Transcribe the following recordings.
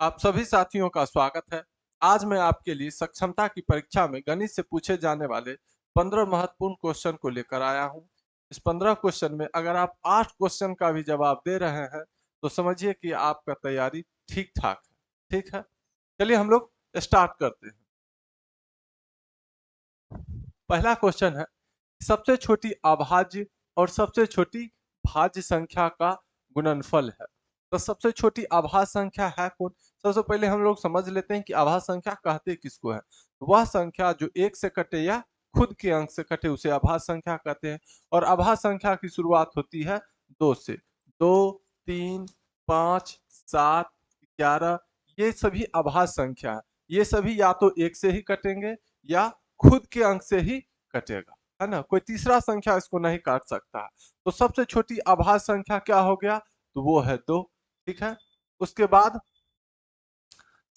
आप सभी साथियों का स्वागत है। आज मैं आपके लिए सक्षमता की परीक्षा में गणित से पूछे जाने वाले 15 महत्वपूर्ण क्वेश्चन को लेकर आया हूं। इस 15 क्वेश्चन में अगर आप 8 क्वेश्चन का भी जवाब दे रहे हैं तो समझिए कि आपका तैयारी ठीक ठाक है। ठीक है, चलिए हम लोग स्टार्ट करते हैं। पहला क्वेश्चन है, सबसे छोटी अभाज्य और सबसे छोटी भाज्य संख्या का गुणनफल है। तो सबसे छोटी अभाज्य संख्या है कौन? सबसे पहले हम लोग समझ लेते हैं कि अभाज्य संख्या कहते किसको है। वह संख्या जो एक से कटे या खुद के अंक से कटे उसे अभाज्य संख्या कहते हैं। और अभाज्य संख्या की शुरुआत होती है 2 से। 2, 3, 5, 7, 11 ये सभी अभाज्य संख्या है। ये सभी या तो एक से ही कटेंगे या खुद के अंक से ही कटेगा, है ना। कोई तीसरा संख्या इसको नहीं काट सकता है। तो सबसे छोटी अभाज्य संख्या क्या हो गया? तो वो है 2। ठीक है, उसके बाद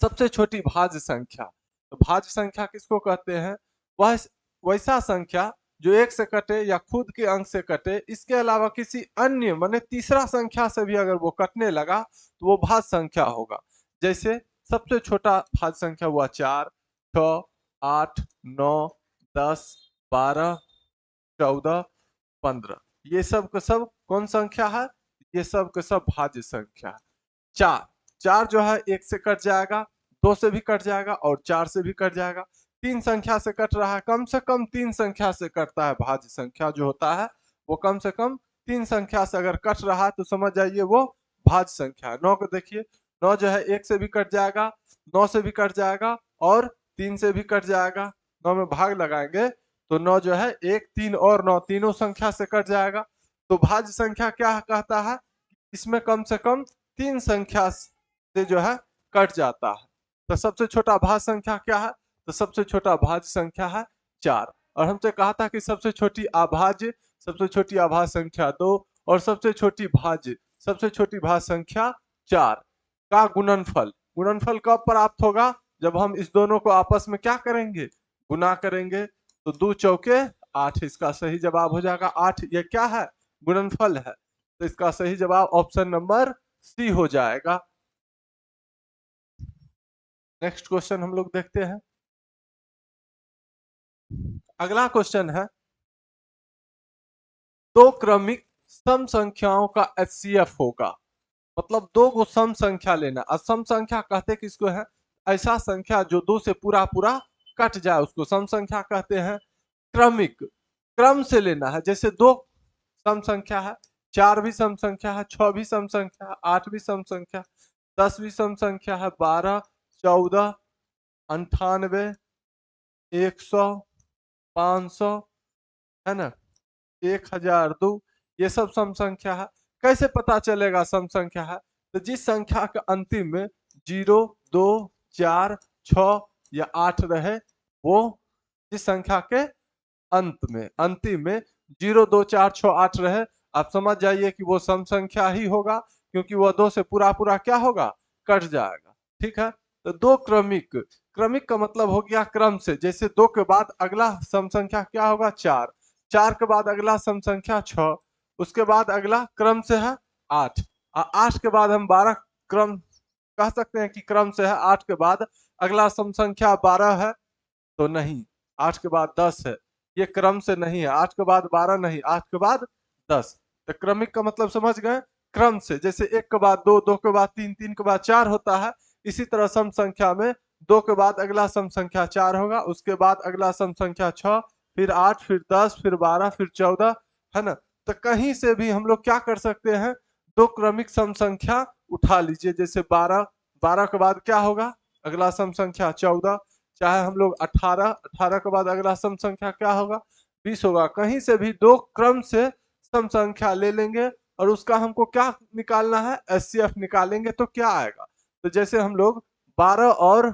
सबसे छोटी भाज्य संख्या। तो भाज्य संख्या किसको कहते हैं? वह वैसा संख्या जो एक से कटे या खुद के अंक से कटे, इसके अलावा किसी अन्य माने तीसरा संख्या से भी अगर वो कटने लगा तो वो भाज्य संख्या होगा। जैसे सबसे छोटा भाज्य संख्या हुआ 4, 6, 8, 9, 10, 12, 14, 15। ये सब का सब कौन संख्या है? ये सब का सब भाज्य संख्या है। 4 4 जो है एक से कट जाएगा, 2 से भी कट जाएगा और 4 से भी कट जाएगा। 3 संख्या से कट रहा है, कम से कम 3 संख्या से कटता है। भाज्य संख्या जो होता है वो कम से कम 3 संख्या से अगर कट रहा है तो समझ जाइए वो भाज्य संख्या है। 9 को देखिए, 9 जो है 1 से भी कट जाएगा, 9 से भी कट जाएगा और 3 से भी कट जाएगा। 9 में भाग लगाएंगे तो 9 जो है 1, 3 और 9 तीनों संख्या से कट जाएगा। तो भाज्य संख्या क्या कहता है? इसमें कम से कम 3 संख्या से जो है कट जाता है। तो सबसे छोटा भाज्य संख्या क्या है? तो सबसे छोटा भाज्य संख्या है 4। और हमसे कहा था कि सबसे छोटी अभाज्य, सबसे छोटी अभाज्य संख्या 2 और सबसे छोटी भाज्य, सबसे छोटी भाज्य संख्या 4 का गुणनफल। गुणनफल कब प्राप्त होगा? जब हम इस दोनों को आपस में क्या करेंगे? गुना करेंगे। तो 2 चौके 8, इसका सही जवाब हो जाएगा 8। ये क्या है? गुणनफल है। तो इसका सही जवाब ऑप्शन नंबर सी हो जाएगा। नेक्स्ट क्वेश्चन हम लोग देखते हैं। अगला क्वेश्चन है, दो क्रमिक सम संख्याओं का एचसीएफ होगा। मतलब दो गो सम संख्या लेना। असम संख्या कहते किसको है? ऐसा संख्या जो 2 से पूरा पूरा कट जाए उसको सम संख्या कहते हैं। क्रमिक, क्रम से लेना है। जैसे 2 सम संख्या है, 4 भी सम संख्या है, 6 भी सम संख्या है, 8 भी सम संख्या, 10 भी सम संख्या है, 12, 14, 98, 100, 500, है ना, 1002, ये सब सम संख्या है। कैसे पता चलेगा सम संख्या है? तो जिस संख्या के अंतिम में 0, 2, 4, 6 या 8 रहे, वो जिस संख्या के अंतिम में 0, 2, 4, 6, 8 रहे, आप समझ जाइए कि वो सम संख्या ही होगा, क्योंकि वह 2 से पूरा पूरा क्या होगा? कट जाएगा। ठीक है, तो दो क्रमिक, क्रमिक का मतलब हो गया क्रम से। जैसे 2 के बाद अगला सम संख्या क्या होगा? 4, 4 के बाद अगला सम संख्या 6, उसके बाद अगला क्रम से है 8, 8 के बाद हम 12 क्रम कह सकते हैं कि क्रम से है। 8 के बाद अगला सम संख्या 12 है तो नहीं, 8 के बाद 10 है, ये क्रम से नहीं है। 8 के बाद 12 नहीं, 8 के बाद 10। तो क्रमिक का मतलब समझ गए? क्रम से। जैसे 1 के बाद 2, 2 के बाद 3, 3 के बाद 4 होता है, इसी तरह सम संख्या में 2 के बाद अगला सम संख्या 4 होगा, उसके बाद अगला सम संख्या 6, फिर 8, फिर 10, फिर 12, फिर 14, है ना। तो कहीं से भी हम लोग क्या कर सकते हैं? दो क्रमिक सम संख्या उठा लीजिए। जैसे 12, 12 के बाद क्या होगा? अगला सम संख्या 14, चाहे हम लोग 18, 18 के बाद अगला सम संख्या क्या होगा? 20 होगा। कहीं से भी दो क्रम से सम संख्या ले लेंगे और उसका हमको क्या निकालना है? एचसीएफ निकालेंगे तो क्या आएगा? तो जैसे हम लोग 12 और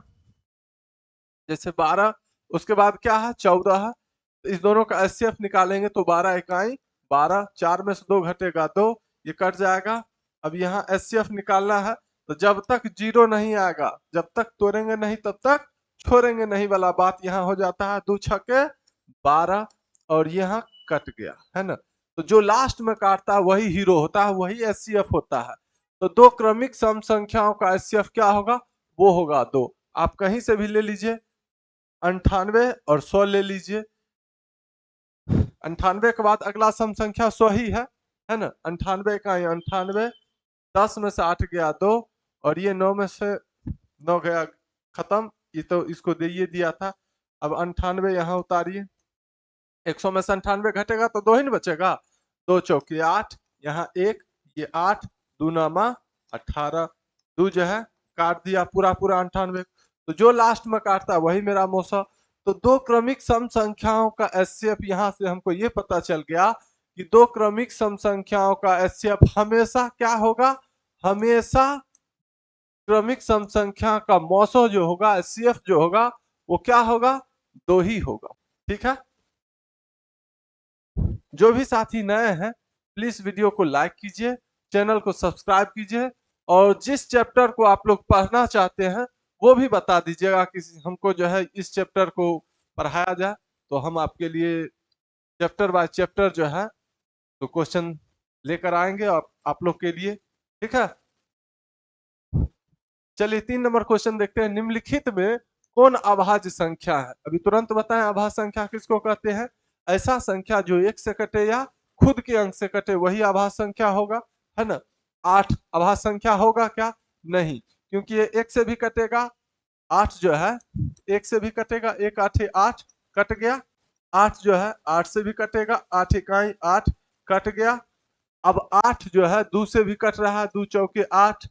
जैसे 12, उसके बाद क्या है? 14 है। तो इस दोनों का एचसीएफ निकालेंगे तो 12 इकाई 12, 4 में से 2 घटेगा 2, ये कट जाएगा। अब यहाँ एचसीएफ निकालना है, तो जब तक 0 नहीं आएगा, जब तक तोड़ेंगे नहीं तब तक छोड़ेंगे नहीं वाला बात यहाँ हो जाता है। 2 छक्के 12 और यहाँ कट गया, है ना। तो जो लास्ट में काटता है वही हीरो होता है, वही एचसीएफ होता है। तो दो क्रमिक सम संख्याओं का एचसीएफ क्या होगा? वो होगा 2। आप कहीं से भी ले लीजिए, 98 और 100 ले लीजिए। 98 के बाद अगला सम संख्या 100 ही है ना। 98 का 98, 10 में से 8 गया 2, और ये 9 में से 9 गया खत्म। ये तो इसको दे ये दिया था। अब 98 यहाँ उतारिए, 100 में से 98 घटेगा तो 2 ही ना बचेगा। 2 चौकी 8, यहाँ 1, ये 8, 2 नामा 18, 2 जो है काट दिया पूरा पूरा 98। तो जो लास्ट में काटता है वही मेरा मौसा। तो दो क्रमिक सम संख्याओं का एचसीएफ, यहाँ से हमको ये पता चल गया कि दो क्रमिक सम संख्याओं का एचसीएफ हमेशा क्या होगा, हमेशा क्रमिक सम संख्या का मौसो जो होगा, एचसीएफ जो होगा वो क्या होगा, 2 ही होगा। ठीक है। जो भी साथी नए हैं प्लीज वीडियो को लाइक कीजिए, चैनल को सब्सक्राइब कीजिए, और जिस चैप्टर को आप लोग पढ़ना चाहते हैं वो भी बता दीजिएगा कि हमको जो है इस चैप्टर को पढ़ाया जाए, तो हम आपके लिए चैप्टर बाय चैप्टर जो है तो क्वेश्चन लेकर आएंगे आप लोग के लिए। ठीक है। चलिए 3 नंबर क्वेश्चन देखते हैं। निम्नलिखित में कौन अभाज्य संख्या है? अभी तुरंत बताएं अभाज्य संख्या किसको कहते हैं। ऐसा संख्या जो 1 से कटे या खुद के अंक से कटे वही अभाज्य संख्या होगा, है ना। 8 अभाज्य संख्या होगा क्या? नहीं, क्योंकि ये 1 से भी कटेगा, 8 जो है 1 से भी कटेगा, 1 8 8 कट गया। 8 जो है 8 से भी कटेगा, 8 इकाई 8 कट गया। अब 8 जो है 2 से भी कट रहा है, 2 चौके 8,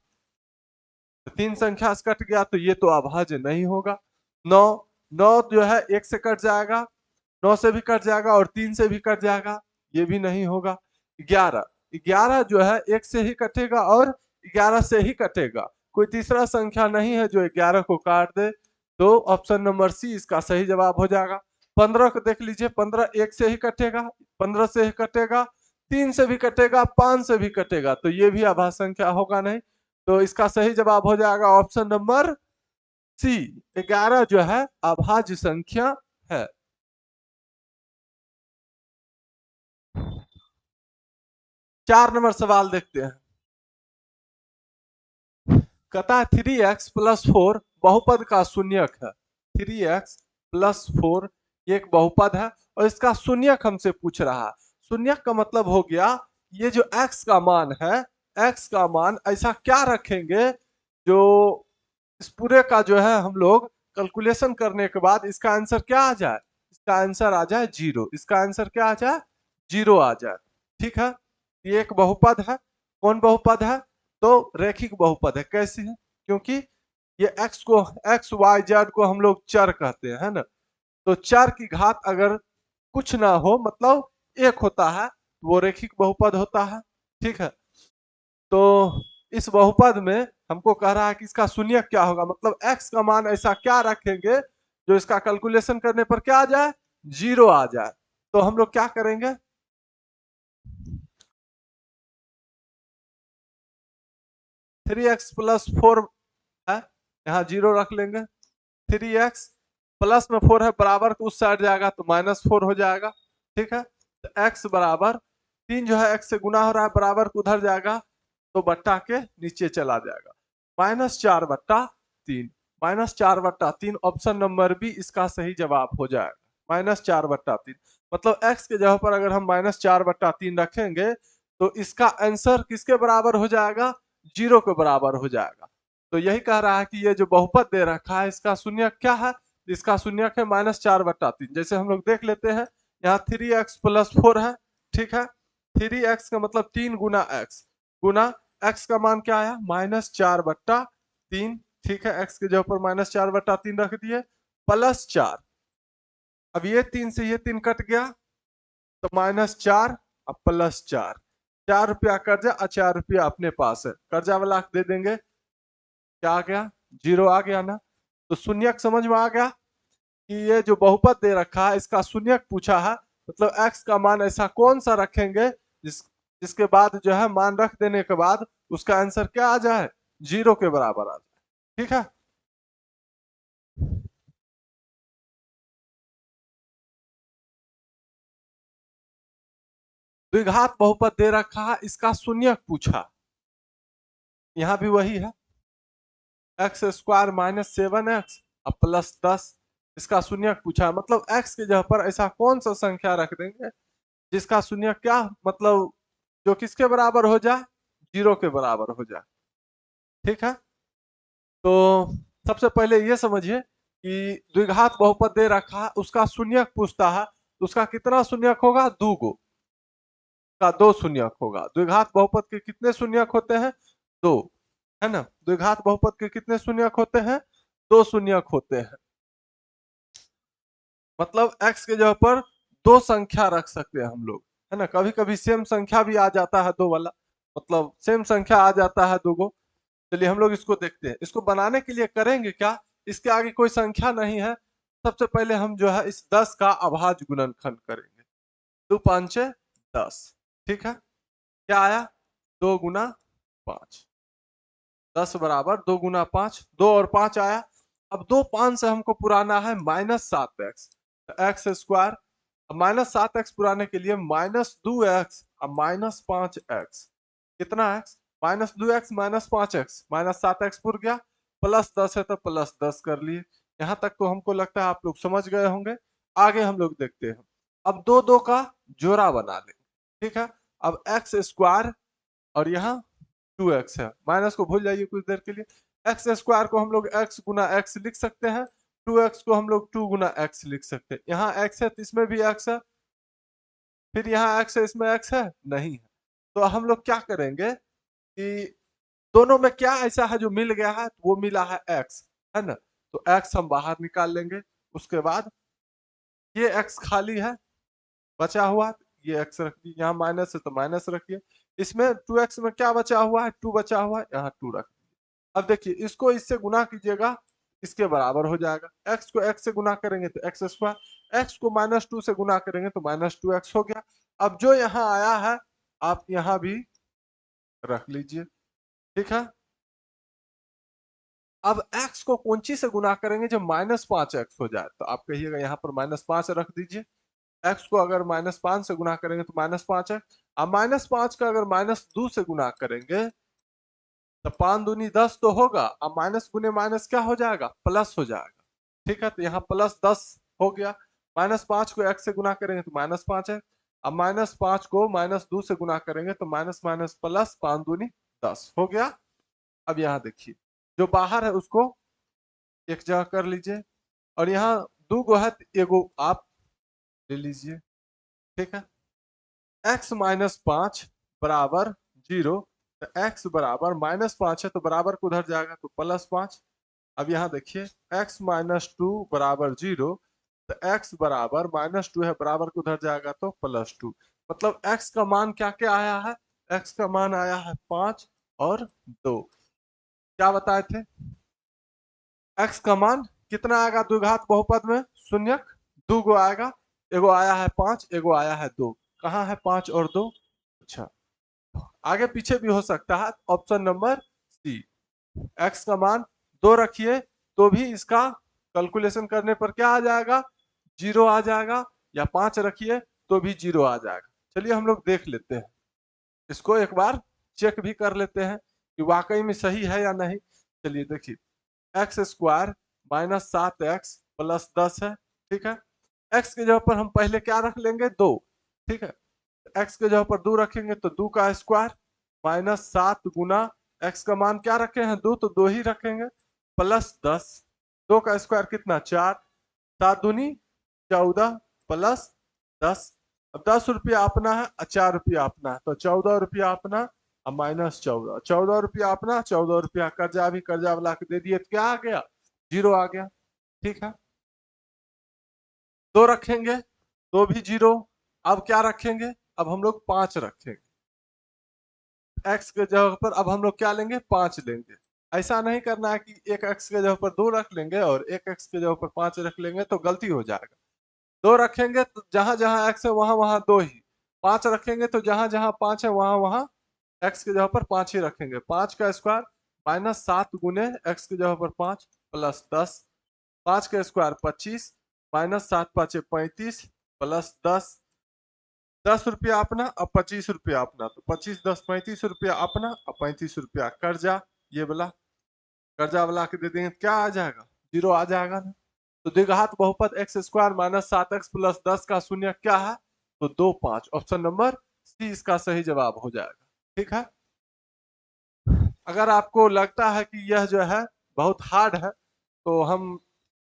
3 संख्या से कट गया, तो ये तो अभाज्य नहीं होगा। 9 9 जो है 1 से कट जाएगा, 9 से भी कट जाएगा, और 3 से भी कट जाएगा, ये भी नहीं होगा। 11 11 जो है 1 से ही कटेगा और 11 से ही कटेगा, कोई तीसरा संख्या नहीं है जो 11 को काट दे, तो ऑप्शन नंबर सी इसका सही जवाब हो जाएगा। 15 को देख लीजिए, 15 1 से ही कटेगा, 15 से ही कटेगा, 3 से भी कटेगा, 5 से भी कटेगा, तो ये भी अभाज्य संख्या होगा नहीं, तो इसका सही जवाब हो जाएगा ऑप्शन नंबर सी, 11 जो है अभाज्य संख्या है। चार नंबर सवाल देखते हैं। कहता है 3x प्लस 4 बहुपद का शून्यक है। 3x प्लस 4 ये एक बहुपद है और इसका शून्यक हमसे पूछ रहा है। शून्यक का मतलब हो गया ये जो x का मान है, x का मान ऐसा क्या रखेंगे जो इस पूरे का जो है हम लोग कैलकुलेशन करने के बाद इसका आंसर क्या आ जाए, इसका आंसर आ जाए 0, इसका आंसर क्या आ जाए, 0 आ जाए। ठीक है। ये एक बहुपद है। कौन बहुपद है? तो रैखिक बहुपद है। कैसे है? क्योंकि ये x y z को हम लोग चर कहते हैं, है ना। तो चर की घात अगर कुछ ना हो, मतलब एक होता है, तो वो रैखिक बहुपद होता है। ठीक है। तो इस बहुपद में हमको कह रहा है कि इसका शून्यक क्या होगा, मतलब x का मान ऐसा क्या रखेंगे जो इसका कैलकुलेशन करने पर क्या आ जाए, 0 आ जाए। तो हम लोग क्या करेंगे, 3x प्लस 4 है, यहाँ 0 रख लेंगे। 3x प्लस में 4 है, बराबर उस साइड जाएगा तो -4 हो जाएगा। ठीक है। तो x बराबर 3 जो है x से गुना हो रहा है, बराबर उधर जाएगा तो बट्टा के नीचे चला जाएगा, -4/3। -4/3 ऑप्शन नंबर बी इसका सही जवाब हो जाएगा, -4/3। मतलब x के जगह पर अगर हम -4/3 रखेंगे तो इसका आंसर किसके बराबर हो जाएगा, 0 के बराबर हो जाएगा। तो यही कह रहा है कि ये जो बहुपद दे रखा है इसका शून्यक क्या है, इसका शून्यक है -4/3। जैसे हम लोग देख लेते हैं, यहाँ 3x प्लस 4 है। ठीक है। 3x का मतलब 3 गुना x, गुना x का मान क्या आया, -4/3। ठीक है। x के जगह पर -4/3 रख दिए, +4। अब ये 3 से ये 3 कट गया, तो -4 अब +4, 4 रुपया कर्जा और 4 रुपया अपने पास है, कर्जा वाला दे देंगे, क्या आ गया, 0 आ गया ना। तो शून्यक समझ में आ गया कि ये जो बहुपद दे रखा है इसका शून्यक पूछा है, मतलब x का मान ऐसा कौन सा रखेंगे जिसके बाद जो है मान रख देने के बाद उसका आंसर क्या आ जाए, 0 के बराबर आ जाए। ठीक है। द्विघात बहुपद दे रखा है, इसका शून्यक पूछा, यहाँ भी वही है, एक्स स्क्वायर माइनस 7x और प्लस 10, इसका शून्यक पूछा है। मतलब x के जगह पर ऐसा कौन सा संख्या रख देंगे जिसका शून्यक क्या मतलब जो किसके बराबर हो जाए, 0 के बराबर हो जाए। ठीक है, तो सबसे पहले ये समझिए कि द्विघात बहुपद दे रखा है, उसका शून्यक पूछता है, तो उसका कितना शून्यक होगा, 2 गो का 2 शून्यक होगा। द्विघात बहुपद के कितने शून्यक होते हैं, 2, है ना। द्विघात बहुपद के कितने शून्यक होते हैं, 2 शून्यक होते हैं। मतलब x के जगह पर 2 संख्या रख सकते हैं हम लोग, है ना। कभी कभी सेम संख्या भी आ जाता है 2 वाला, मतलब सेम संख्या आ जाता है 2 गो। चलिए हम लोग इसको देखते हैं। इसको बनाने के लिए करेंगे क्या, इसके आगे कोई संख्या नहीं है, सबसे पहले हम जो है इस 10 का अभाज्य गुणनखंड करेंगे। 2 5 10, ठीक है। क्या आया, 2 गुना 5, 10 बराबर 2 गुना 5, 2 और 5 आया। अब 2 5 से हमको पुराना है -7x, एक्स स्क्वायर। -7x पुराने के लिए -2x और -5x, कितना x, -2x -5x, -7x पुर गया, +10 है तो +10 कर लिए। यहाँ तक तो हमको लगता है आप लोग समझ गए होंगे। आगे हम लोग देखते हैं। अब 2 2 का जोड़ा बना लेंगे, ठीक है। अब एक्स स्क्वायर और यहाँ 2x है, माइनस को भूल जाइए कुछ देर के लिए। एक्स स्क्वायर को हम लोग x गुना x लिख सकते हैं, 2x को हम लोग 2 गुना x लिख सकते हैं। यहाँ x है तो इसमें भी x है, फिर यहाँ x है इसमें x है नहीं है। तो हम लोग क्या करेंगे कि दोनों में क्या ऐसा है जो मिल गया है, तो वो मिला है x, है ना। तो x हम बाहर निकाल लेंगे। उसके बाद ये x खाली है, बचा हुआ, ये x रख दिए। यहाँ माइनस है तो माइनस रखिए। इसमें 2x में क्या बचा हुआ है, 2 बचा हुआ है, यहाँ 2 रख। अब देखिए इसको इससे गुना कीजिएगा, इसके बराबर हो जाएगा। x को x से गुना करेंगे तो एक्स स्क्वायर, x को -2 से गुना करेंगे तो -2x हो गया। अब जो यहाँ आया है आप यहाँ भी रख लीजिए, ठीक है। अब x को कौन सी से गुना करेंगे जब -5x हो जाए, तो आप कहिएगा यहाँ पर -5 रख दीजिए। x को अगर -5 से गुना करेंगे तो -5 है। अब -5 का अगर -2 से गुना करेंगे तो 5 दूनी 10 तो होगा, अब माइनस गुने माइनस क्या हो जाएगा, प्लस हो जाएगा। ठीक है, तो यहाँ +10 हो गया। -5 को x से गुना करेंगे तो -5 है। अब -5 को -2 से गुना करेंगे तो माइनस माइनस प्लस, 5 दूनी 10 हो गया। अब यहाँ देखिए जो बाहर है उसको एक जगह कर लीजिए, और यहाँ 2 गो है तो एगो आप ले लीजिए, ठीक है। x -5 बराबर 0, तो x बराबर -5 है तो बराबर को उधर जाएगा तो +5। अब यहाँ देखिए x -2 बराबर 0, तो x बराबर -2 है, बराबर को उधर जाएगा तो +2। मतलब x का मान क्या क्या आया है, x का मान आया है 5 और 2। क्या बताए थे, x का मान कितना आएगा द्विघात बहुपद में, शून्यक 2 गो आएगा। एगो आया है 5, एगो आया है 2। कहाँ है 5 और 2, अच्छा आगे पीछे भी हो सकता है। ऑप्शन नंबर सी, x का मान 2 रखिए तो भी इसका कैलकुलेशन करने पर क्या आ जाएगा, 0 आ जाएगा, या 5 रखिए तो भी 0 आ जाएगा। चलिए हम लोग देख लेते हैं, इसको एक बार चेक भी कर लेते हैं कि वाकई में सही है या नहीं। चलिए देखिए एक्स स्क्वायर -7x प्लस 10 है, ठीक है। x के जगह पर हम पहले क्या रख लेंगे, 2, ठीक है। x के जगह पर 2 रखेंगे तो 2 का स्क्वायर -7 गुना x का मान क्या रखे हैं 2, तो 2 ही रखेंगे, प्लस 10। 2 का स्क्वायर कितना 4, 7 दूनी 14 प्लस 10। अब 10 रुपया अपना है और 4 रुपया अपना है, तो 14 रुपया अपना और -14, 14 रुपया अपना, 14 रुपया कर्जा भी कर्जा वाला के दे दिए तो क्या आ गया, 0 आ गया, ठीक है। 2 रखेंगे तो भी 0। अब क्या रखेंगे, अब हम लोग 5 रखेंगे। x के जगह पर अब हम लोग क्या लेंगे, 5 लेंगे। ऐसा नहीं करना है कि एक x के जगह पर 2 रख लेंगे और एक x के जगह पर 5 रख लेंगे तो गलती हो जाएगा। 2 रखेंगे तो जहां जहां x है वहां वहां 2 ही, 5 रखेंगे तो जहां जहां 5 है वहां वहां x के जगह पर 5 ही रखेंगे। 5 का स्क्वायर -7 गुने x की जगह पर 5 प्लस 10, 5 का स्क्वायर 25, -7 5 35 प्लस 10। 10 रुपया अपना और 25 रुपया अपना, तो 25 10 35 रुपया अपना और 35 रुपया कर्जा, ये वाला कर्जा वाला के दे देंगे तो क्या आ जाएगा, 0 आ जाएगा ना। तो द्विघात बहुपद x square minus 7x plus 10 का शून्य क्या है, तो 2 5। ऑप्शन नंबर सी इसका सही जवाब हो जाएगा। ठीक है, अगर आपको लगता है कि यह जो है बहुत हार्ड है तो हम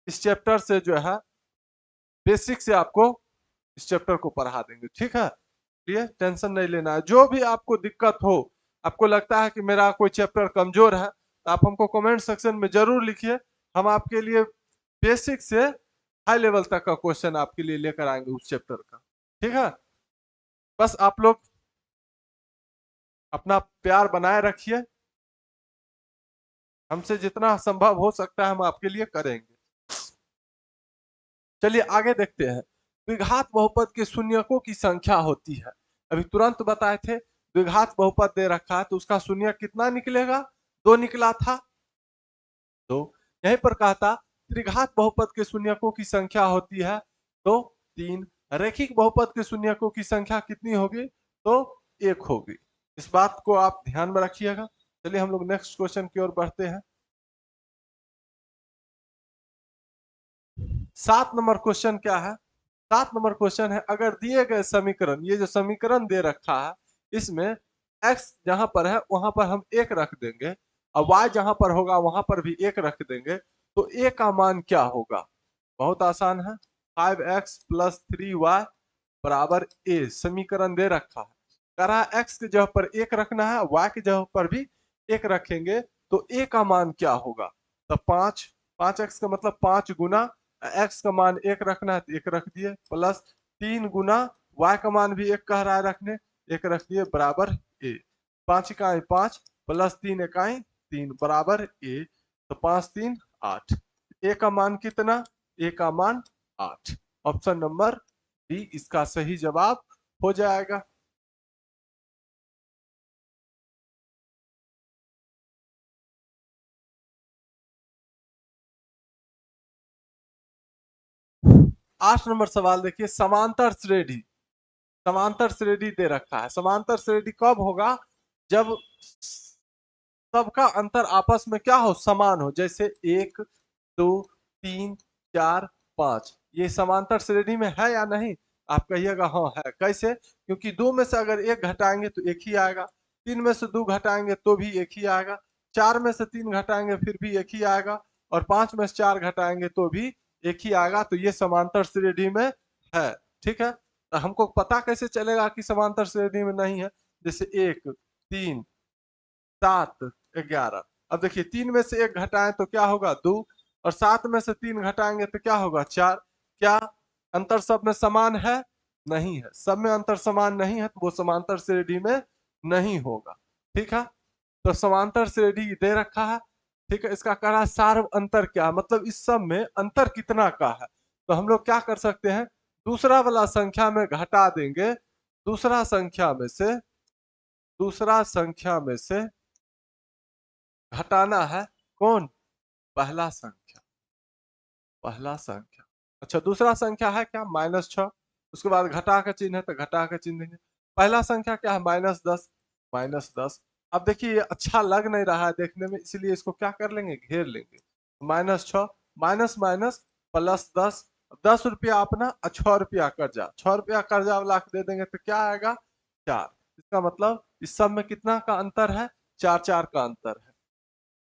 इस चैप्टर से जो है बेसिक से आपको इस चैप्टर को पढ़ा देंगे। ठीक है, ये टेंशन नहीं लेना है। जो भी आपको दिक्कत हो, आपको लगता है कि मेरा कोई चैप्टर कमजोर है, तो आप हमको कमेंट सेक्शन में जरूर लिखिए। हम आपके लिए बेसिक से हाई लेवल तक का क्वेश्चन आपके लिए लेकर आएंगे उस चैप्टर का। ठीक है, बस आप लोग अपना प्यार बनाए रखिए, हमसे जितना संभव हो सकता है हम आपके लिए करेंगे। चलिए आगे देखते हैं। द्विघात बहुपद के शून्यकों की संख्या होती है, अभी तुरंत बताए थे। द्विघात बहुपद दे रखा है तो उसका शून्य कितना निकलेगा, 2 निकला था। तो यहीं पर कहता त्रिघात बहुपद के शून्यकों की संख्या होती है तो 3। रैखिक बहुपद के शून्यकों की संख्या कितनी होगी, तो 1 होगी। इस बात को आप ध्यान में रखिएगा। चलिए हम लोग नेक्स्ट क्वेश्चन की ओर बढ़ते हैं। 7 नंबर क्वेश्चन क्या है, 7 नंबर क्वेश्चन है, अगर दिए गए समीकरण, ये जो समीकरण दे रखा है इसमें x जहां पर है वहां पर हम 1 रख देंगे और y जहां पर होगा वहां पर भी 1 रख देंगे, तो a का मान क्या होगा। बहुत आसान है, 5x प्लस 3y बराबर a समीकरण दे रखा है। कह रहा है x की जगह पर 1 रखना है, y की जगह पर भी 1 रखेंगे तो a का मान क्या होगा। तो 5x का मतलब 5 गुना x का मान 1 रखना है तो 1 रख दिए, प्लस 3 गुना y का मान भी 1 कह रहा है रखने, 1 रख दिए बराबर a। 5 इकाई 5 प्लस 3 इकाई 3 बराबर a। तो 5 3 8, a का मान कितना, a का मान 8। ऑप्शन नंबर डी इसका सही जवाब हो जाएगा। आठ नंबर सवाल देखिए, समांतर श्रेणी, समांतर श्रेणी दे रखा है। समांतर श्रेणी कब होगा, जब सबका अंतर आपस में क्या हो, समान हो। जैसे 1 2 3 4 5, ये समांतर श्रेणी में है या नहीं, आप कहिएगा हाँ है। कैसे, क्योंकि 2 में से अगर 1 घटाएंगे तो 1 ही आएगा, 3 में से 2 घटाएंगे तो भी 1 ही आएगा, 4 में से 3 घटाएंगे फिर भी 1 ही आएगा, और 5 में से 4 घटाएंगे तो भी 1 ही आएगा। तो ये समांतर श्रेणी में है। ठीक है, तो हमको पता कैसे चलेगा कि समांतर श्रेणी में नहीं है। जैसे 1 3 7 11, अब देखिए 3 में से 1 घटाएं तो क्या होगा 2, और 7 में से 3 घटाएंगे तो क्या होगा 4। क्या अंतर सब में समान है, नहीं है। सब में अंतर समान नहीं है तो वो समांतर श्रेणी में नहीं होगा। ठीक है, तो समांतर श्रेणी दे रखा है। ठीक है, इसका कह रहा है सार्व अंतर क्या, मतलब इस सब में अंतर कितना का है। तो हम लोग क्या कर सकते हैं, दूसरा वाला संख्या में घटा देंगे, दूसरा संख्या में से, दूसरा संख्या में से घटाना है कौन, पहला संख्या, पहला संख्या। अच्छा दूसरा संख्या है क्या, -6, उसके बाद घटा का चिन्ह है तो घटा का चिन्ह देंगे। पहला संख्या क्या है, -10, -10। अब देखिए ये अच्छा लग नहीं रहा है देखने में, इसलिए इसको क्या कर लेंगे, घेर लेंगे। -6 माइनस माइनस प्लस 10, 10 रुपया अपना और 6 रुपया कर्जा, 6 रुपया कर्जा वाला दे देंगे तो क्या आएगा 4। इसका मतलब इस सब में कितना का अंतर है, 4 4 का अंतर है।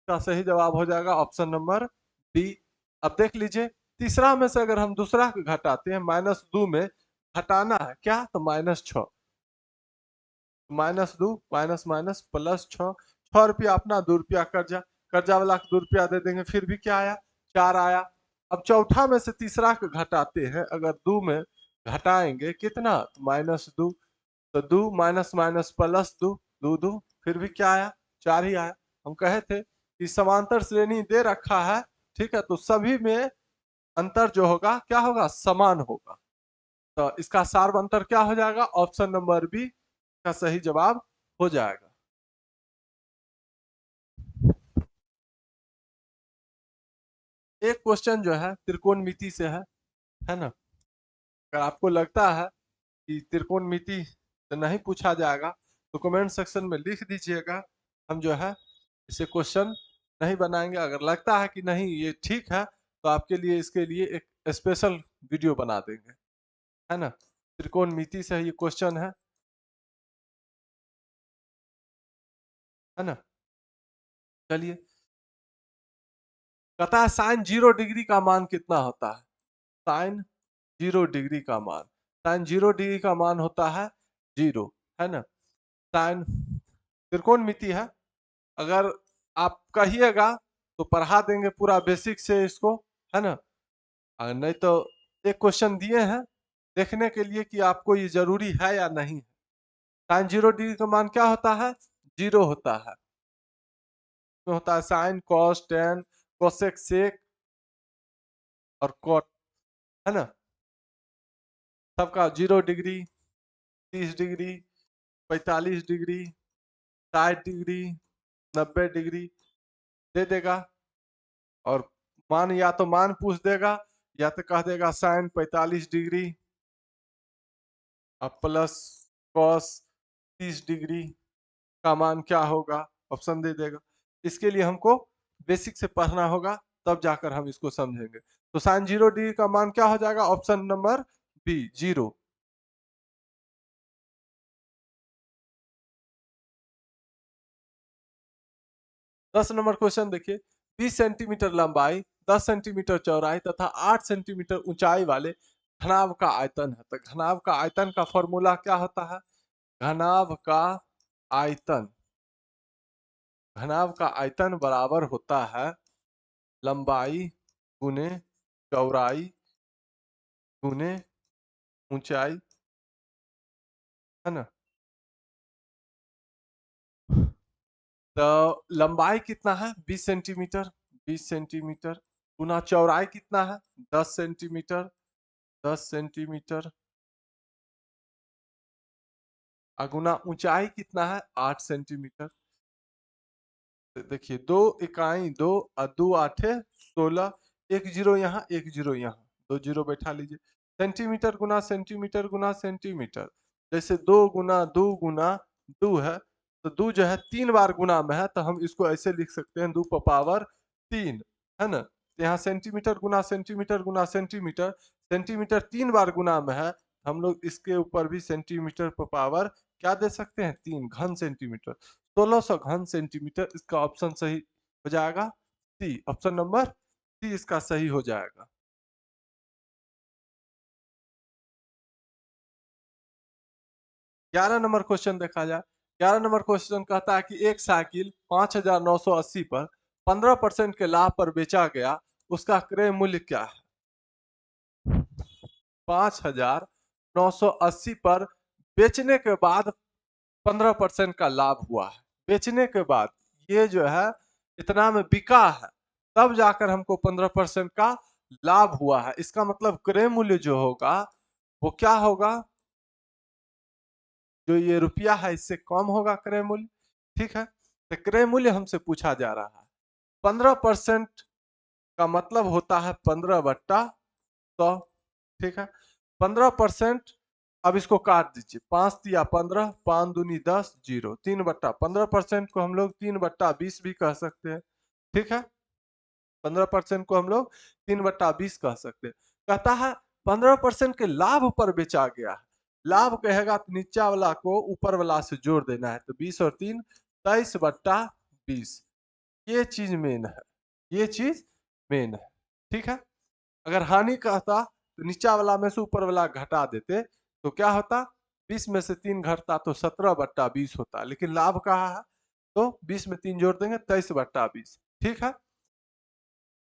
का सही जवाब हो जाएगा ऑप्शन नंबर बी। अब देख लीजिए तीसरा में से अगर हम दूसरा को घटाते हैं, -2 में घटाना है क्या, तो -6, -2 माइनस माइनस प्लस 6, 6 रुपया अपना 2 रुपया कर्जा, कर्जा वाला को 2 रुपया दे देंगे फिर भी क्या आया 4 आया। अब चौथा में से तीसरा को घटाते हैं, अगर 2 में घटाएंगे कितना, -2, तो 2 माइनस माइनस प्लस 2, 2 2 फिर भी क्या आया 4 ही आया। हम कहे थे कि समांतर श्रेणी दे रखा है, ठीक है, तो सभी में अंतर जो होगा क्या होगा, समान होगा। तो इसका सार्व अंतर क्या हो जाएगा, ऑप्शन नंबर बी का सही जवाब हो जाएगा। एक क्वेश्चन जो है त्रिकोणमिति से है ना। अगर आपको लगता है कि त्रिकोणमिति से नहीं पूछा जाएगा तो कमेंट सेक्शन में लिख दीजिएगा, हम जो है इसे क्वेश्चन नहीं बनाएंगे। अगर लगता है कि नहीं ये ठीक है तो आपके लिए इसके लिए एक स्पेशल वीडियो बना देंगे, है ना। त्रिकोणमिति से ये क्वेश्चन है ना। चलिए, कहता है साइन 0 डिग्री का मान कितना होता है। साइन 0 डिग्री का मान, साइन 0 डिग्री का मान होता है 0, है ना। साइन त्रिकोणमिति है, अगर आप कहिएगा तो पढ़ा देंगे पूरा बेसिक से इसको, है ना। अगर नहीं तो एक क्वेश्चन दिए हैं देखने के लिए कि आपको ये जरूरी है या नहीं। साइन 0 डिग्री का मान क्या होता है, 0 होता है। तो होता है sine cos tan cosec sec और कॉट, है ना। सबका 0 degree, 30 degree, 45 degree, 60 degree, 90 degree दे देगा। और मान या तो मान पूछ देगा या तो कह देगा साइन 45 डिग्री अब प्लस कॉस 30 डिग्री का मान क्या होगा, ऑप्शन दे देगा। इसके लिए हमको बेसिक से पढ़ना होगा, तब जाकर हम इसको समझेंगे। तो साइन 0 डिग्री का मान क्या हो जाएगा, option number B 0। 10 number question देखिए, 20 सेंटीमीटर लंबाई, 10 सेंटीमीटर चौड़ाई तथा 8 सेंटीमीटर ऊंचाई वाले घनाभ का आयतन है। तो घनाभ का आयतन का फॉर्मूला क्या होता है, घनाभ का आयतन, घनाभ का आयतन बराबर होता है लंबाई गुने चौड़ाई गुने ऊंचाई, है ना। तो लंबाई कितना है 20 सेंटीमीटर, 20 सेंटीमीटर गुना चौड़ाई कितना है 10 सेंटीमीटर, 10 सेंटीमीटर गुना ऊंचाई कितना है 8 सेंटीमीटर। देखिए दो इकाई दो और दो आठे 16, एक जीरो यहाँ एक जीरो यहाँ, दो जीरो बैठा लीजिए। सेंटीमीटर गुना सेंटीमीटर गुना सेंटीमीटर, जैसे दो गुना दो है तो दो जो है 3 बार गुना में है तो हम इसको ऐसे लिख सकते हैं 2 की पावर 3, है ना। तो यहाँ सेंटीमीटर गुना सेंटीमीटर, सेंटीमीटर 3 बार गुना में है, हम लोग इसके ऊपर भी सेंटीमीटर पर पावर क्या दे सकते हैं 3, घन सेंटीमीटर। 1600 घन सेंटीमीटर, इसका ऑप्शन सही हो जाएगा सी, ऑप्शन नंबर सी इसका सही हो जाएगा। 11 नंबर क्वेश्चन देखा जाए। 11 नंबर क्वेश्चन कहता है कि एक साइकिल 5,980 पर 15% के लाभ पर बेचा गया, उसका क्रय मूल्य क्या है। 5,980 पर बेचने के बाद 15% का लाभ हुआ है, बेचने के बाद ये जो है इतना में बिका है, तब जाकर हमको 15% का लाभ हुआ है। इसका मतलब क्रय मूल्य जो होगा वो क्या होगा, जो ये रुपया है इससे कम होगा क्रय मूल्य, ठीक है। तो क्रय मूल्य हमसे पूछा जा रहा है, 15% का मतलब होता है 15/100, ठीक है। 15%, अब इसको काट दीजिए, 5×15, 5×2=10, 0, 3/15% को हम लोग 3/20 भी कह सकते हैं, ठीक है। 15% को हम लोग 3/20 कह सकते हैं। कहता है 15% के लाभ पर बेचा गया है, लाभ कहेगा तो नीचा वाला को ऊपर वाला से जोड़ देना है, तो 20 और 3 23/20, ये चीज मेन है, ये चीज मेन है, ठीक है। अगर हानि कहता तो नीचा वाला में से ऊपर वाला घटा देते तो क्या होता, 20 में से 3 घटता तो 17/20 होता, लेकिन लाभ कहा है तो 20 में 3 जोड़ देंगे 23/20, ठीक है।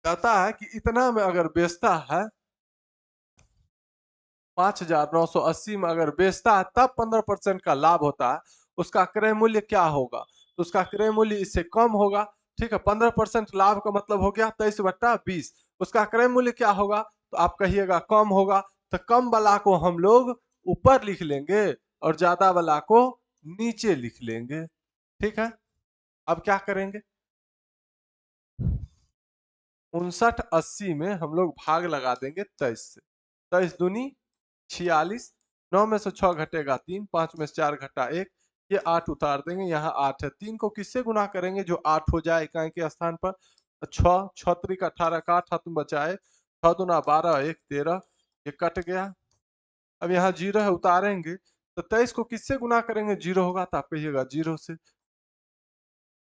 कहता है कि इतना में अगर बेचता है, 5,980 में अगर बेचता है तब 15% का लाभ होता है, उसका क्रय मूल्य क्या होगा, तो उसका क्रय मूल्य इससे कम होगा, ठीक है। 15% लाभ का मतलब हो गया 23/20, उसका क्रय मूल्य क्या होगा, तो आप कहिएगा कम होगा, तो कम वाला को हम लोग ऊपर लिख लेंगे और ज्यादा वाला को नीचे लिख लेंगे, ठीक है। अब क्या करेंगे, 5980 में हम लोग भाग लगा देंगे 23 से, 23 दूनी 46, 9 में से 6 घटेगा 3, 5 में से 4 घटा 1, ये 8 उतार देंगे, यहाँ 8 है। 3 को किससे गुना करेंगे जो 8 हो जाए इकाई के स्थान पर? 6, 6 त्रिक 18 का 8 हाथ में बचाए, 6 दूना 12, 1 13, ये कट गया। अब यहाँ 0 है, उतारेंगे तो 23 को किससे गुना करेंगे 0 होगा? तो आप कहिएगा 0 से।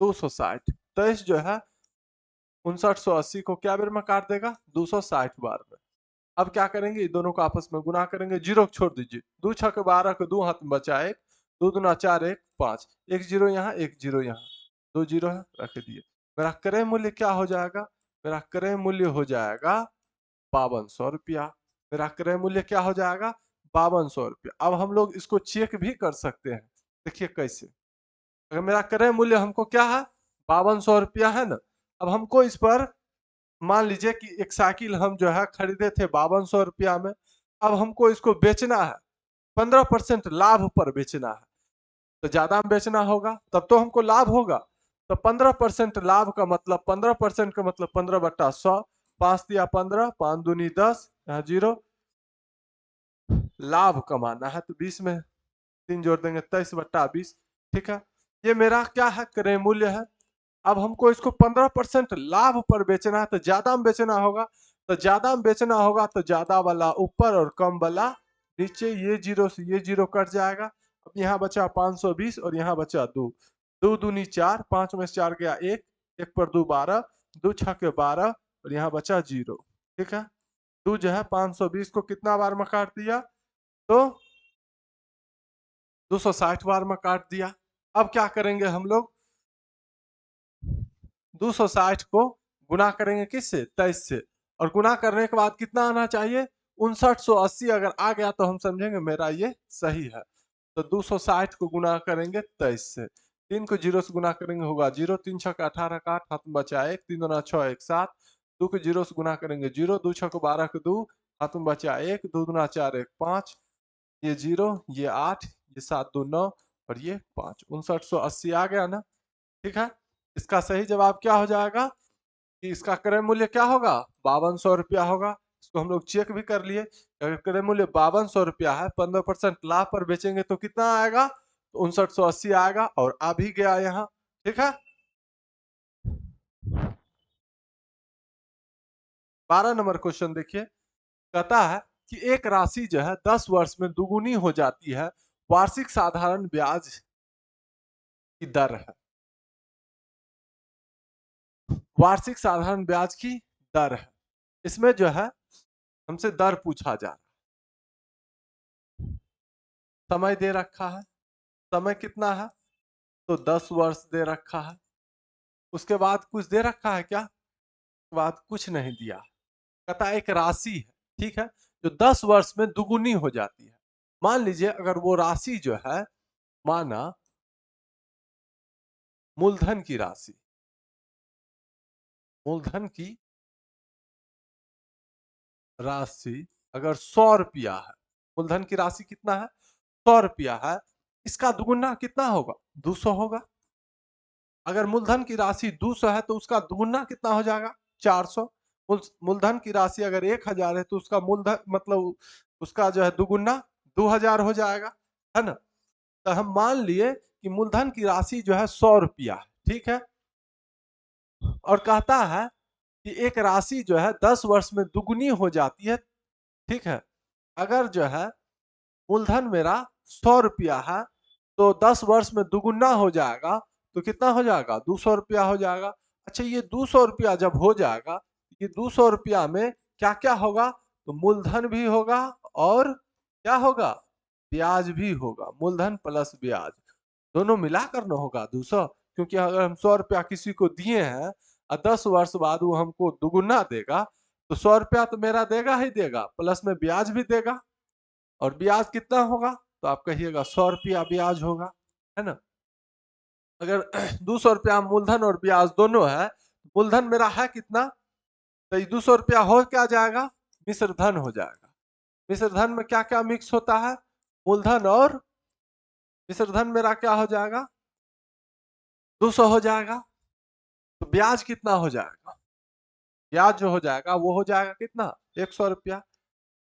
260, 23 जो है 5980 को क्या बार में काट देगा? 260 बार में। अब क्या करेंगे, इन दोनों को आपस में गुना करेंगे, 0 को छोड़ दीजिए। 2 छक 12 को 2 हाथ में बचा 1, 2 दूना 4, 1 5, 1 0 यहाँ, 1 0 यहाँ, 2 0 है, रख दिए। मेरा क्रय मूल्य क्या हो जाएगा? मेरा क्रय मूल्य हो जाएगा 5200 रुपया। मेरा क्रय मूल्य क्या हो जाएगा? 5200 रुपया। अब हम लोग इसको चेक भी कर सकते हैं, देखिए कैसे। अगर मेरा क्रय मूल्य हमको क्या है? 5200 रुपया है ना। अब हमको इस पर मान लीजिए कि एक साइकिल हम जो है खरीदे थे 5200 रुपया में, अब हमको इसको बेचना है, 15% लाभ पर बेचना है, तो ज्यादा में बेचना होगा तब तो हमको लाभ होगा। तो 15% लाभ का मतलब 15% का मतलब 15/100, 5 दिया 15, 5 दूनी 10, यहाँ 0। लाभ कमाना है तो 20 में 3 जोड़ देंगे, 23/20। ठीक है, ये मेरा क्या है? क्रय मूल्य है। अब हमको इसको 15% लाभ पर बेचना है, तो ज्यादा में बेचना होगा, तो ज्यादा में बेचना होगा तो ज्यादा वाला ऊपर और कम वाला नीचे, ये 0 से ये 0 कट जाएगा। अब यहाँ बचा 520 और यहाँ बचा 2, 2 दूनी 4, 5 में से 4 गया 1, 1 पर 2 12, 2 छके 12 और यहाँ बचा 0। ठीक है, 2 जो है 520 को कितना बार में काट दिया? तो 260 बार में काट दिया। अब क्या करेंगे हम लोग? 260 को गुना करेंगे किससे? 23 से। और गुना करने के बाद कितना आना चाहिए? 5980 अगर आ गया तो हम समझेंगे मेरा ये सही है। तो 260 को गुना करेंगे 23 से, 3 को 0 से गुना करेंगे होगा 0, 3 छक 18 का 8 हाथ में बचा 1, 3 दूना 6 1 7, 2 को 0 से गुना करेंगे 0, 2 छक 12 को 2 हाथ में बचा 1, 2 दूना 4 1 5, ये 0, ये 8, ये 7 2 9 और ये 5, 5980 आ गया ना। ठीक है, इसका सही जवाब क्या हो जाएगा कि इसका क्रय मूल्य क्या होगा? 5200 रुपया होगा। इसको हम लोग चेक भी कर लिए, अगर क्रय मूल्य 5200 रुपया है, 15% लाभ पर बेचेंगे तो कितना आएगा? 5980 आएगा और आ भी गया यहाँ। ठीक है, 12 नंबर क्वेश्चन देखिए, कहता है कि एक राशि जो है 10 वर्ष में दुगुनी हो जाती है, वार्षिक साधारण ब्याज की दर है। वार्षिक साधारण ब्याज की दर है, इसमें जो है हमसे दर पूछा जा रहा है। समय दे रखा है, समय कितना है? तो 10 वर्ष दे रखा है। उसके बाद कुछ दे रखा है क्या? उसके बाद कुछ नहीं दिया। कहता है एक राशि है, ठीक है, जो 10 वर्ष में दुगुनी हो जाती है। मान लीजिए अगर वो राशि जो है, माना मूलधन की राशि, मूलधन की राशि अगर 100 रुपया है, मूलधन की राशि कितना है? 100 रुपया है, इसका दुगुना कितना होगा? 200 होगा। अगर मूलधन की राशि 200 है तो उसका दुगुना कितना हो जाएगा? 400। मूलधन की राशि अगर 1000 है तो उसका मूलधन मतलब उसका जो है दुगुना 2000 हो जाएगा, है ना। तो हम मान लिए कि मूलधन की राशि जो है 100 रुपया है, ठीक है, और कहता है कि एक राशि जो है 10 वर्ष में दुगुनी हो जाती है। ठीक है, अगर जो है मूलधन मेरा 100 रुपया है तो 10 वर्ष में दुगुना हो जाएगा, तो कितना हो जाएगा? 200 रुपया हो जाएगा। अच्छा, ये 200 रुपया जब हो जाएगा, ये 200 रुपया में क्या क्या होगा? तो मूलधन भी होगा और क्या होगा? ब्याज भी होगा। मूलधन प्लस ब्याज दोनों मिलाकर न होगा 200, क्योंकि अगर हम 100 रुपया किसी को दिए हैं और 10 वर्ष बाद वो हमको दुगुना देगा, तो 100 रुपया तो मेरा देगा ही देगा, प्लस में ब्याज भी देगा। और ब्याज कितना होगा? तो आप कहिएगा 100 रुपया ब्याज होगा, है ना। अगर 200 रुपया मूलधन और ब्याज दोनों है, मूलधन मेरा है कितना? तो 200 रुपया हो क्या जाएगा? मिश्र धन हो जाएगा। मिश्र धन में क्या क्या मिक्स होता है? मूलधन और मिश्र धन मेरा क्या हो जाएगा? 200 हो जाएगा। तो ब्याज कितना हो जाएगा? ब्याज जो हो जाएगा वो हो जाएगा कितना? 100 रुपया।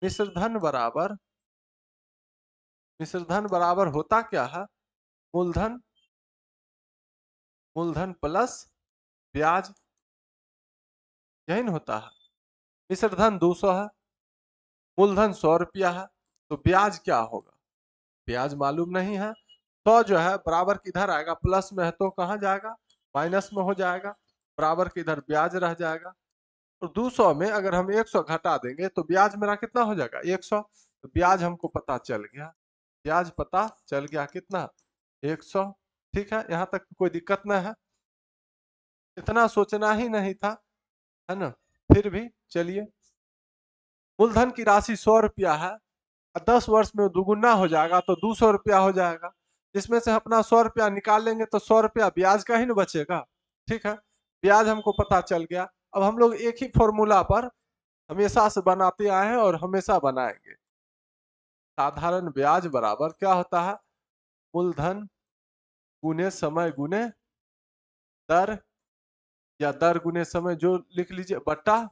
मिश्र धन बराबर, मिश्र धन बराबर होता क्या है? मूलधन, मूलधन प्लस ब्याज, यही न होता है। मिश्र धन 200 है, मूलधन 100 रुपया है, तो ब्याज क्या होगा? ब्याज मालूम नहीं है। 100 जो है बराबर किधर आएगा? प्लस में है तो कहाँ जाएगा? माइनस में हो जाएगा, बराबर के इधर ब्याज रह जाएगा। तो 200 में अगर हम 100 घटा देंगे तो ब्याज मेरा कितना हो जाएगा? 100। तो ब्याज हमको पता चल गया, ब्याज पता चल गया कितना? 100। ठीक है, यहाँ तक कोई दिक्कत ना है, इतना सोचना ही नहीं था, है ना। फिर भी चलिए, मूलधन की राशि 100 रुपया है, 10 वर्ष में दुगुना हो जाएगा तो 200 रुपया हो जाएगा। इसमें से अपना 100 रुपया निकाल लेंगे तो 100 रुपया ब्याज का ही न बचेगा। ठीक है, ब्याज हमको पता चल गया। अब हम लोग एक ही फॉर्मूला पर हमेशा से बनाते आए हैं और हमेशा बनाएंगे। साधारण ब्याज बराबर क्या होता है? मूलधन गुने समय गुने दर, या दर गुने समय, जो लिख लीजिए, बट्टा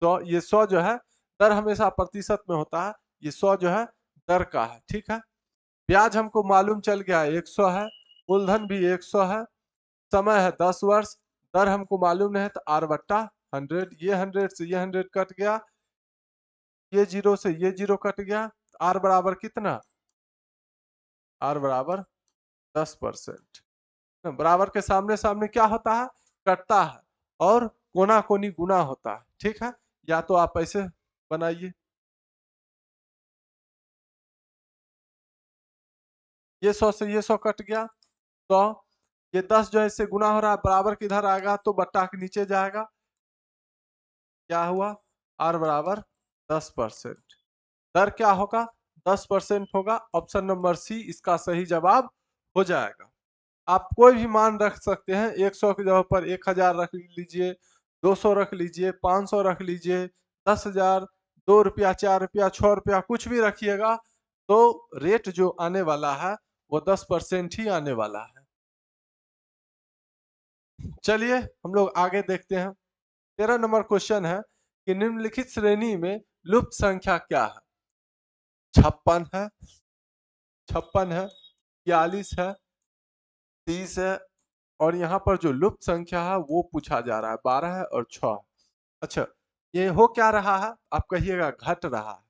100। ये 100 जो है दर हमेशा प्रतिशत में होता है, ये 100 जो है दर का है। ठीक है, ब्याज हमको मालूम चल गया 100 है, मूलधन भी 100 है, समय है 10 वर्ष, दर हमको मालूम नहीं है तो आर बट्टा 100। ये 100 से ये 100 कट गया, ये 0 से ये 0 कट गया, आर बराबर कितना? आर बराबर 10%। बराबर के सामने सामने क्या होता है? कटता है, और कोना कोनी गुना होता है। ठीक है, या तो आप ऐसे बनाइए, ये 100 से ये 100 कट गया, 100, ये 10 जो है इससे गुना हो रहा है, बराबर किधर आएगा? तो बट्टा के नीचे जाएगा, क्या हुआ? आर बराबर 10%। दर क्या होगा? 10% होगा। ऑप्शन नंबर सी इसका सही जवाब हो जाएगा। आप कोई भी मान रख सकते हैं, 100 की जगह पर 1000 रख लीजिए, 200 रख लीजिए, 500 रख लीजिए, 10,000, 2 रुपया, 4 रुपया, 6 रुपया, कुछ भी रखिएगा, तो रेट जो आने वाला है वो 10% ही आने वाला है। चलिए हम लोग आगे देखते हैं। 13 नंबर क्वेश्चन है कि निम्नलिखित श्रेणी में लुप्त संख्या क्या है? 56 है, 56 है, 42 है, 30 है, और यहाँ पर जो लुप्त संख्या है वो पूछा जा रहा है, 12 है और 6 है। अच्छा, ये हो क्या रहा है? आप कहिएगा घट रहा है।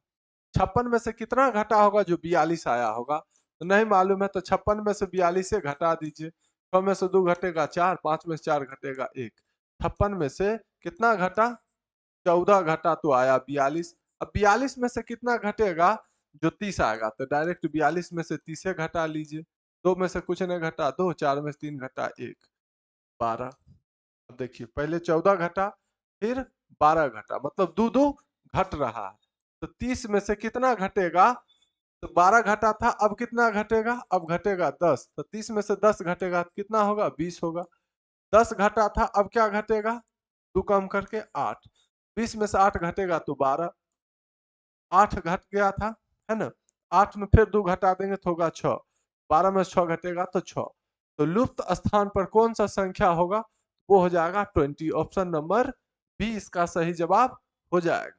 56 में से कितना घटा होगा? जो 42 आया होगा, तो नहीं मालूम है तो 56 में से 42 से घटा दीजिए। 6 में से 2 घटेगा 4, 5 में से 4 घटेगा 1। 56 में से कितना घटा? 14 घटा तो आया 42। अब 42 में से कितना घटेगा? जो 30 आएगा, तो डायरेक्ट 42 में से 30 घटा लीजिए। 2 में से कुछ नहीं घटा 2, 4 में से 3 घटा 1, 12। अब देखिए, पहले 14 घटा, फिर 12 घटा, मतलब दो दो घट रहा है। तो 30 में से कितना घटेगा? तो 12 घटा था, अब कितना घटेगा? अब घटेगा 10। तो 30 में से 10 घटेगा तो कितना होगा? 20 होगा। 10 घटा था, अब क्या घटेगा? 2 कम करके 8। 20 में से 8 घटेगा तो 12। 8 घट गया था, है ना। 8 में फिर 2 घटा देंगे तो होगा 6। 12 में 6 घटेगा तो 6। तो लुप्त स्थान पर कौन सा संख्या होगा? वो हो जाएगा 20। ऑप्शन नंबर बी इसका सही जवाब हो जाएगा।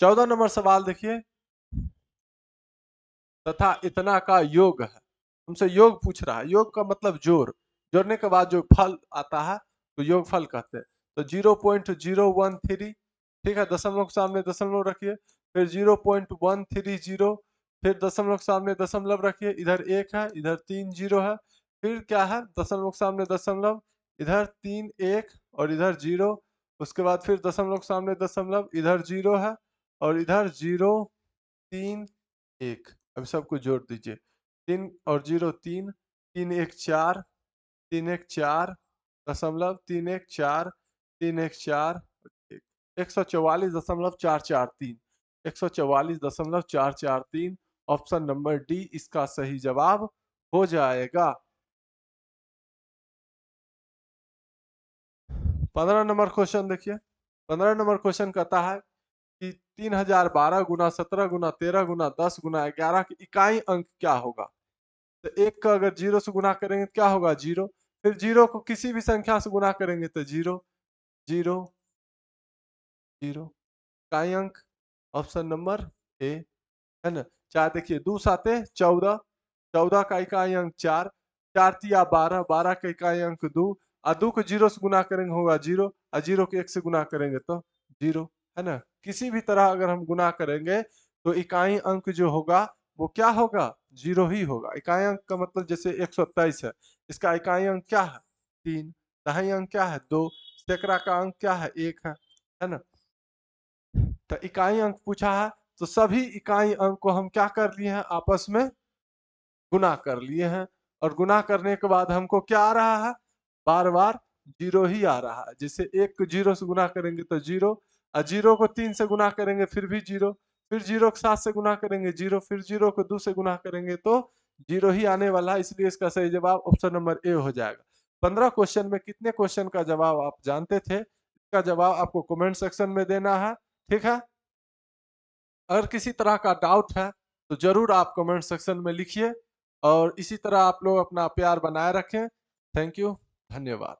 14 नंबर सवाल देखिए, तथा इतना का योग है। हमसे योग पूछ रहा है, योग का मतलब जोड़, जोड़ने के बाद जो फल आता है तो योग फल कहते हैं। तो 0.013, ठीक है, दशमलव के सामने दशमलव रखिए, फिर 0.130, फिर दशमलव के सामने दशमलव रखिए, इधर 1 है, इधर 3 जीरो है, फिर क्या है? दशमलव के सामने दशमलव, इधर 3 1 और इधर 0, उसके बाद फिर दशमलव के सामने दशमलव, इधर 0 है और इधर 0 3 1। अब सबको जोड़ दीजिए, 3 और 0 3, 3 1 4, 3 1 4, दशमलव 3 1 4, 3 1 4, 144.443, 144.443। ऑप्शन नंबर डी इसका सही जवाब हो जाएगा। 15 नंबर क्वेश्चन देखिए, 15 नंबर क्वेश्चन कहता है कि 3012 गुना 17 गुना 13 गुना 10 गुना 11 की इकाई अंक क्या होगा? तो एक का अगर 0 से गुना करेंगे तो क्या होगा? 0। फिर 0 को किसी भी संख्या से गुना करेंगे तो 0 0 0। इकाई अंक ऑप्शन नंबर ए, है ना। 4 देखिए 2 साते 14, 14 का इकाई अंक 4, 4 तिया 12, 12 का इकाई अंक 2, और 2 को 0 से गुना करेंगे होगा 0, और 0 को 1 से गुना करेंगे तो 0, है ना। किसी भी तरह अगर हम गुना करेंगे तो इकाई अंक जो होगा वो क्या होगा, 0 ही होगा। इकाई अंक का मतलब जैसे 123 है, इसका इकाई अंक क्या है 3, दहाई अंक क्या है 2, सैकड़ा का अंक क्या है 1 है ना। तो इकाई अंक पूछा है, तो सभी इकाई अंक को हम क्या कर लिए हैं, आपस में गुना कर लिए हैं। और गुना करने के बाद हमको क्या आ रहा है, बार बार जीरो ही आ रहा है। जैसे 1 को 0 से गुना करेंगे तो 0, और 0 को 3 से गुना करेंगे फिर भी 0, फिर 0 को 7 से गुना करेंगे 0, फिर 0 को 2 से गुना करेंगे तो 0 ही आने वाला है। इसलिए इसका सही जवाब ऑप्शन नंबर ए हो जाएगा। 15 क्वेश्चन में कितने क्वेश्चन का जवाब आप जानते थे, इसका जवाब आपको कमेंट सेक्शन में देना है, ठीक है। अगर किसी तरह का डाउट है तो ज़रूर आप कमेंट सेक्शन में लिखिए, और इसी तरह आप लोग अपना प्यार बनाए रखें। थैंक यू, धन्यवाद।